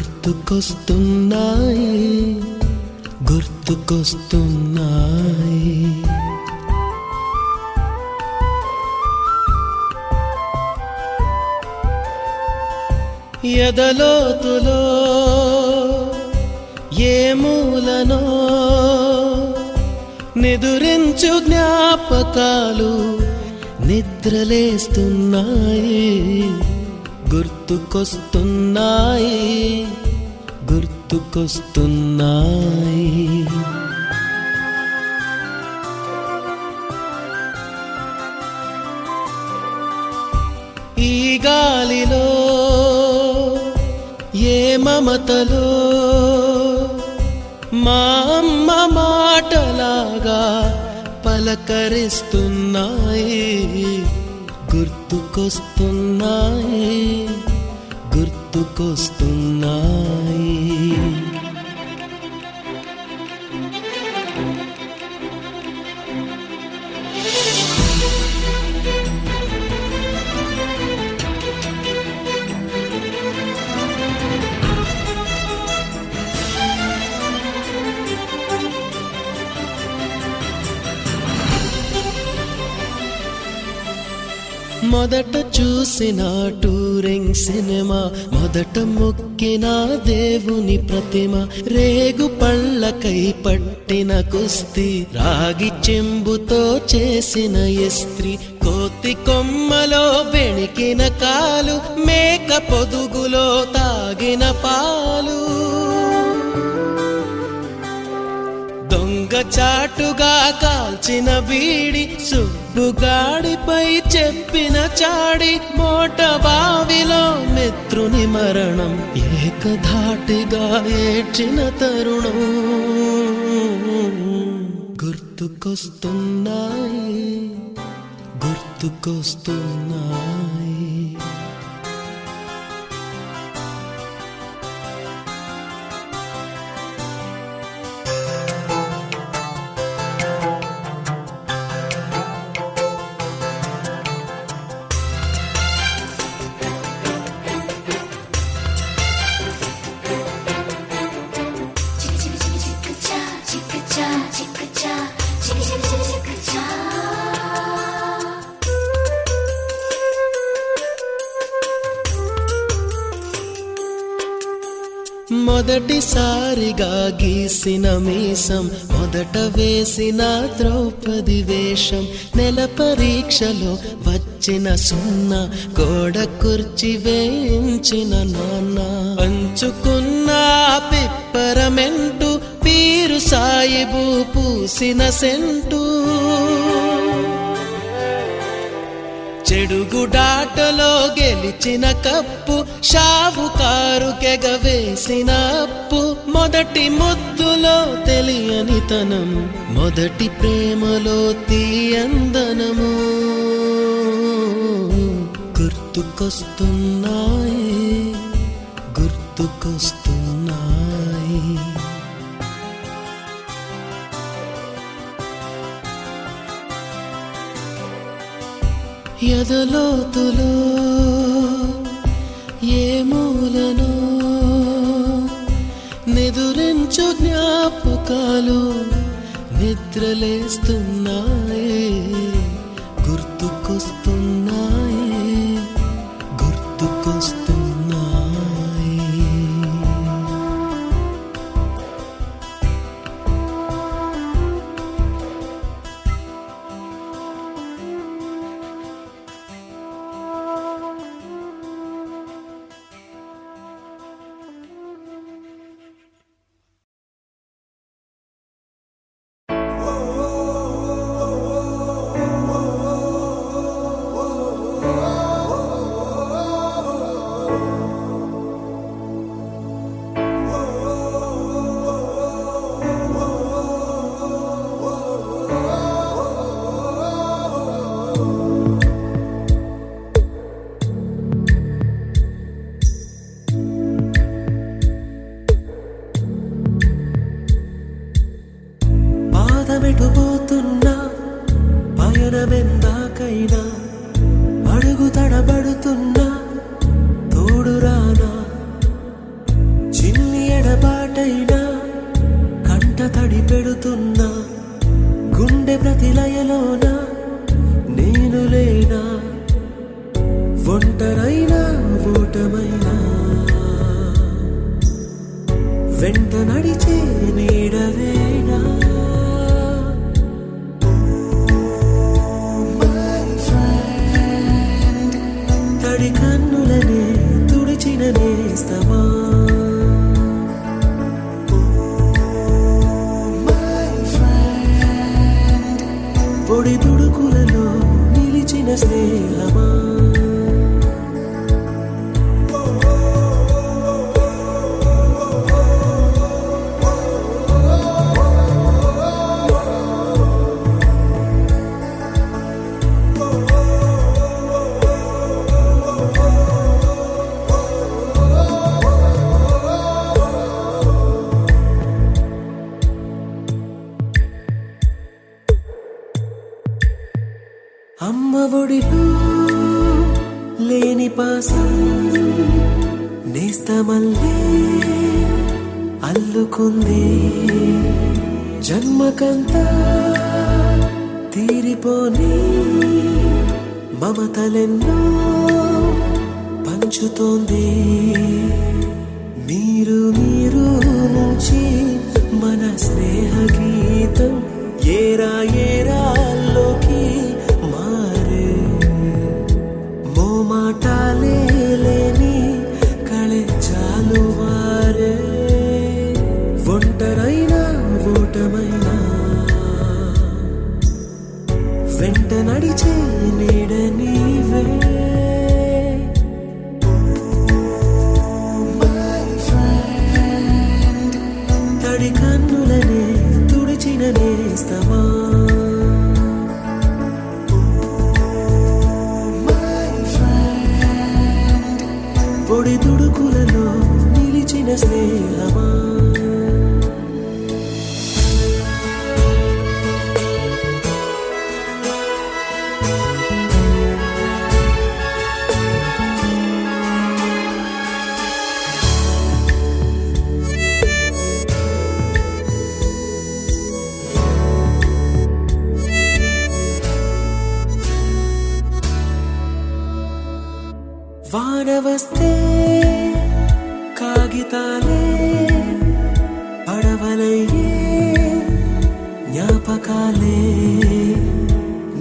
గుర్తుకొస్తున్నాయి గుర్తుకొస్తున్నాయి. ఎదలోతులో ఏ మూలనో నిదురించు జ్ఞాపకాలు నిద్రలేస్తున్నాయి గుర్తుకొస్తున్నాయి గుర్తుకొస్తున్నాయి. ఈ గాలిలో ఏ మమతలో మా అమ్మ మాటలాగా పలకరిస్తున్నాయి గుర్తుకొస్తున్నాయి గుర్తుకొస్తున్నాయి. మొదట చూసిన టూరింగ్ సినిమా, మొదట మొక్కిన దేవుని ప్రతిమ, రేగు పళ్ళకై పట్టిన కుస్తీ, రాగి చెంబుతో చేసిన ఇస్త్రీ, కోతి కొమ్మలో బెణికిన కాలు, మేక పొదుగులో తాగిన పాలు, దొంగ చాటుగా కాల్చిన బీడి, సుబ్బుగాడిపై చెప్పిన చాడి, మోట బావిలో మిత్రుని మరణం, ఏకధాటిగా ఏడ్చిన తరుణం గుర్తుకొస్తున్నాయి గుర్తుకొస్తున్నాయి. మొదటిసారిగా గీసిన మీసం, మొదట వేసిన ద్రౌపది వేషం, నెల పరీక్షలో వచ్చిన సున్నా, గోడ కుర్చీ వేయించిన నాన్న, పంచుకున్న పిప్పరమెంటు, పీరు సాయిబు పూసిన సెంటు, చెడుగుడాటలో గెలిచిన కప్పు, షావుకారు కెగవేసిన అప్పు, మొదటి ముద్దులో తెలియని తనము, మొదటి ప్రేమలో తీయందనము గుర్తుకొస్తున్నాయి గుర్తుకొస్తున్నాయి. ఎదలోతులో ఏ మూలనో నిదురించు జ్ఞాపకాలు నిద్రలేస్తున్నాయి గుర్తుకొస్తున్నాయి గుర్తుకొస్తున్నాయి. పాదమెటుపోతున్నా పయనమెందాకైనా, అడుగు తడబడుతున్నా తోడురానా, నేస్తమా పొడి తుడుకులలో నిలిచిన స్నేహమా అమ్మ ఒడిలో లేని పాసం నేస్తమల్లే అల్లుకుంది జన్మకంతా తీరిపోని మమతలెన్నో పంచుతోంది మీరు మీరు నుంచి మన స్నేహ గీతం ఏరా ఏరాల్లోకి మారే మోమాటాలే లేని కళెచాలు వారే ఒంటరైనా ఓటమైనా వెంట నడిచే నీడ నీవే తడి కన్నులనే తుడిచిన నేస్తమా పొడి తుడుకులలో నిలిచిన స్నేహమా వాన వస్తే కాగితాలే పడవలయ్యే జ్ఞాపకాలే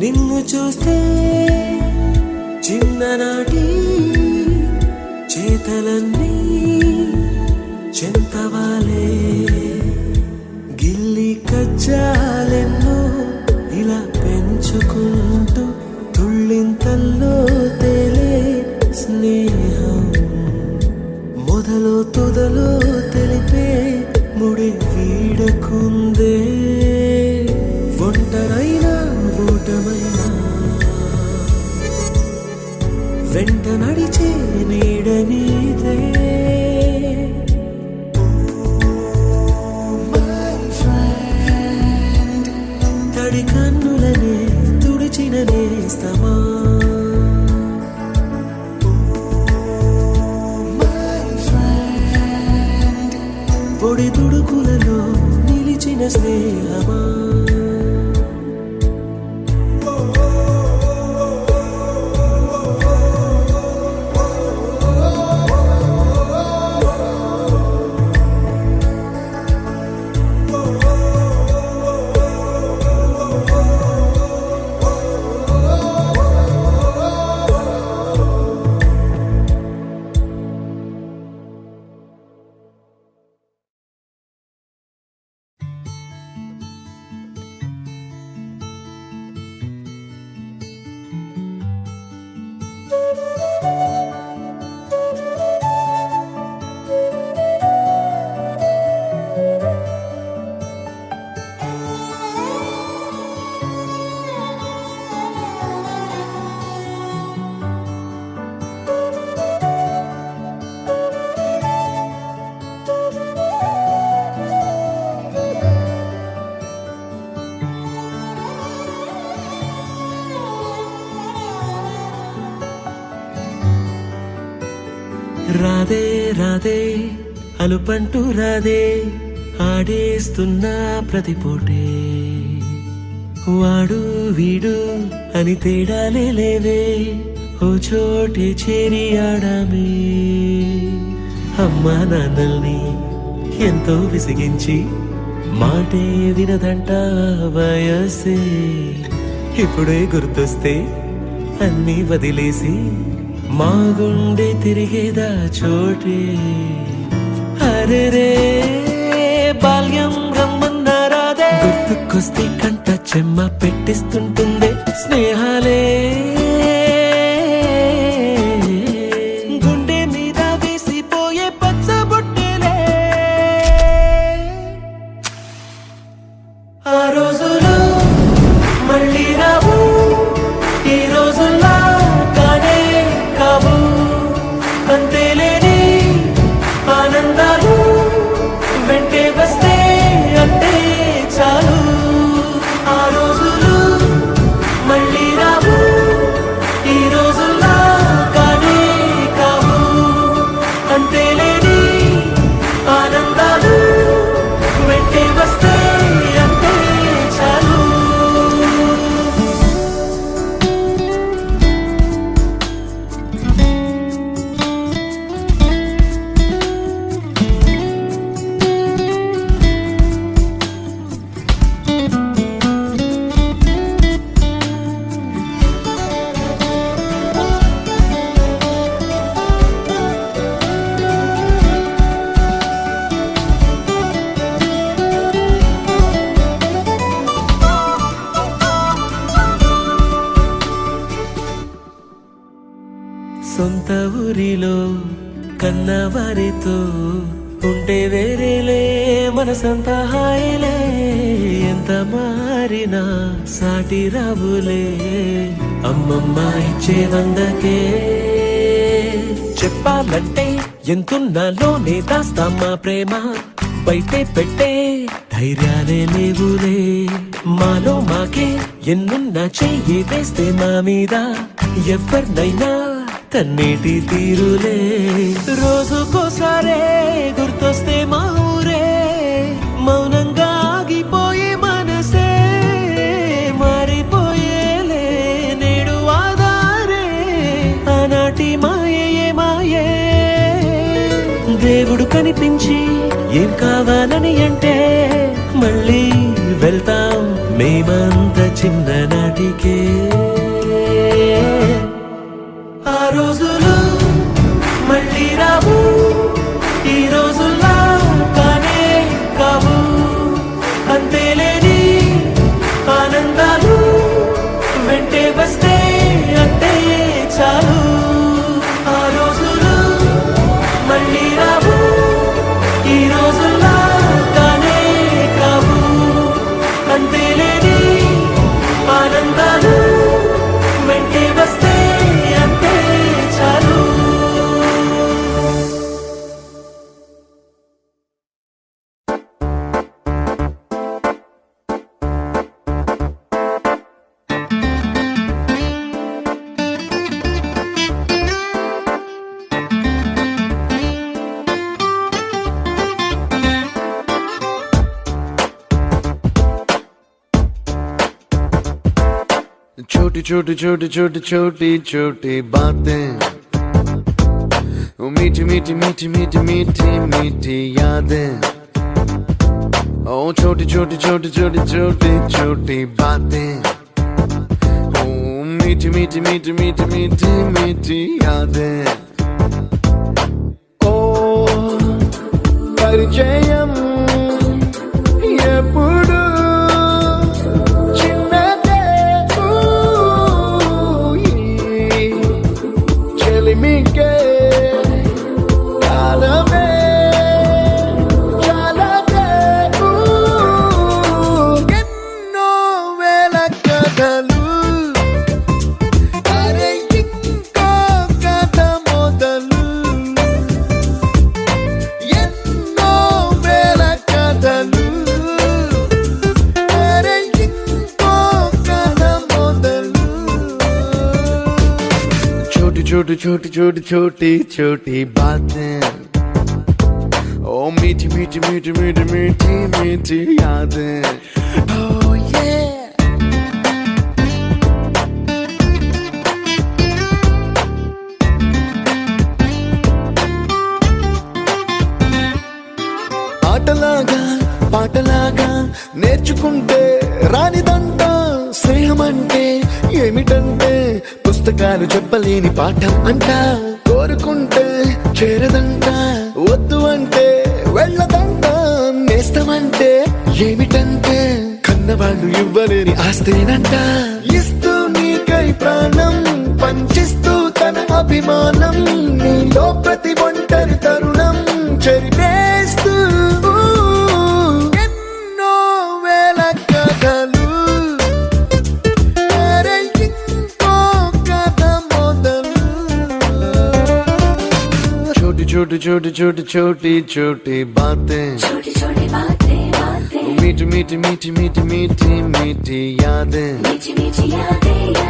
నిన్ను చూస్తే చిన్ననాటి చేతలన్నీ చెంతవాలే గిల్లి కజ్జాలెన్నో ఇలా పెంచుకుంటూ తుళ్ళింతల్లో తేలే స్నేహం మొదలో తొదలో తెలిపే ముడి వీడకుందే ఒంటరైనా ఓటమైనా వెంట నడిచే నీడ నీదే తడి కన్నులనే తుడిచిన నేస్తమా పొడి తుడుకులలో నిలిచిన స్నేహమా రాధే రాధే అలుపంటూ రాధే ఆడేస్తున్నా ప్రతి పూటే వాడు వీడు అని తేడాలే లేవే ఓ చోటే చేరి ఆడామే అమ్మా నాన్నల్ని ఎంతో విసిగించి మాటే వినదంట వయసే ఇప్పుడే గుర్తొస్తే అన్నీ వదిలేసి మా గుండె తిరిగేదా చోటే అరెరే బాల్యం రమ్మన్నారాదే గుర్తుకొస్తే కంట చెమ్మ పెట్టిస్తుంటుందే స్నేహాలే గుండె మీద వేసిపోయే పచ్చబొట్టెలే ఆ రోజులు మళ్ళీ రావు ఈ రోజుల్లా కానే కావు అంతేలేని ఆనందాలు వెంటే వస్తే అంతే చాలు ఆ రోజులు మళ్ళీ రావు ఈ రోజుల్లా కానే కావు అంతేలేని ఆనందాలు వెంటే వస్తే అంతే చాలు సొంత ఊరిలో కన్నవారితో ఉంటే వేరేలే మనసంత హాయిలే ఎంత మారినా సాటి రావులే అమ్మమ్మ ఇచ్చే వందకే చెప్పాలంటే ఎంతున్నాలోనే దాస్తామా ప్రేమ బయటే పెట్టే ధైర్యాలే లేవులే మాలో మాకే ఎన్నున్నా చెయ్యి వేస్తే మా మీద ఎవరినైనా తన్నేటి తీరులే రోజుకోసారే గుర్తొస్తే మా ఊరే మౌనంగా ఆగిపోయే మనసే మారిపోయేలే నేడు ఆధారే ఆనాటి మాయే మాయే దేవుడు కనిపించి ఏం కావాలని అంటే మళ్ళీ వెళ్తాం మేమంత చిన్ననాటికే ఆ రోజులు మళ్ళీ రావు ఈ రోజుల్లా కానే కావు అంతేలేని ఆనందాలు వెంటే వస్తే అంతే చాలు ఆ రోజులు మళ్ళీ రావు ఈ రోజుల్లా కానే కావు అంతేలేని ఆనందాలు వెంటే వస్తే అంతే చాలు छोटी छोटी छोटी छोटी छोटी छोटी बातें मीठी मीठी मीठी मीठी मीठी मीठी यादें ओ छोटी छोटी छोटी छोटी छोटी छोटी बातें ओ मीठी मीठी मीठी मीठी मीठी मीठी यादें ओ परिचयम ఎప్పుడు చెలిమికే కాలమే చాలదే ఎన్నో వేల కథలు అరే ఇంకో కథ మొదలు ఎన్నో వేల కథలు అరే ఇంకో కథ మొదలు छोटी छोटी छोटी छोटी छोटी बातें ओ मीठी मीठी मीठी मीठी मीठी मीठी यादें oh yeah ఆటలాగా పాటలాగా నేర్చుకుంటే రానిదంట స్నేహం అంటే ఏమిటంటే పుస్తకాలు చెప్పలేని పాఠం అంట కోరుకుంటే చేరదంట వద్దు అంటే వెళ్ళదంట నేస్తమంటే ఏమిటంటే కన్నవాళ్ళు ఇవ్వలేని ఆస్తేనంట ఇస్తూ నీకై ప్రాణం పంచిస్తూ తన అభిమానం నీలో ప్రతి ఒంటరి తరుణం చెరిపేస్తూ ఎన్నో వేల కథలు అరే ఇంకో కథ మొదలు छोटी छोटी छोटी छोटी छोटी छोटी बातें छोटी छोटी बातें बातें मीठी मीठी मीठी मीठी मीठी मीठी यादें मीठी मीठी यादें